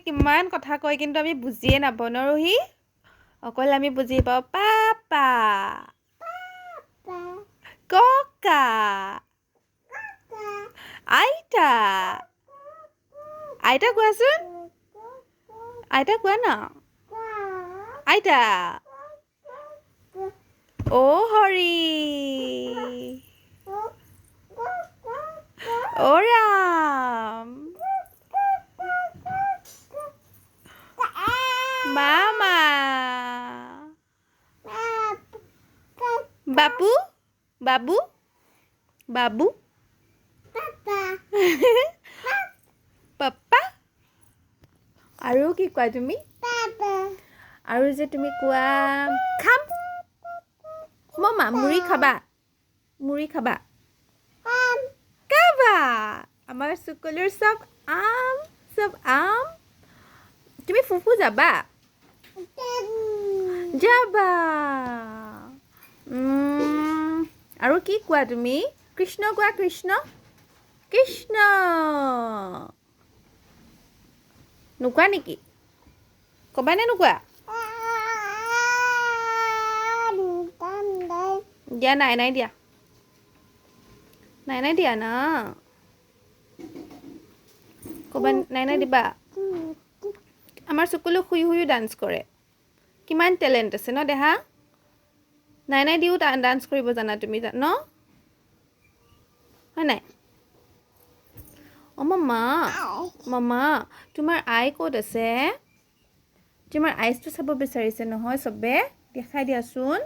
কিমান কথা কয় কিন্তু আমি বুজিয়ে নাপাওঁ ন ৰোহি অকল আমি বুজি পাওঁ পাপা ককা আইতা আইতা কোৱাচোন আইতা কোৱা না আইতা অ' হৰি অ' ৰাম মামা বাবু বাবু বাবু পাপা আৰু কি কোৱা তুমি আৰু যে তুমি কোৱা খাম মামা মুড়ি খাবা খাবা আমাৰ সকলোৰ চব আম তুমি ফুফু যাবা আৰু কি কোৱা তুমি কৃষ্ণ কোৱা কৃষ্ণ নোকোৱা নেকি ক'বা নে নোকোৱা দিয়া নাই দিয়া না ক'বা নাই দিবা আমাৰ চকুলো শুই ডান্স কৰে কিমান টেলেণ্ট আছে ন দেহা নাই দিও ডান্স কৰিব জানা তুমি ন হয় নাই মামা তোমাৰ আই ক'ত আছে তোমাৰ আইচটো চাব বিচাৰিছে নহয় চবে দেখাই দিয়াচোন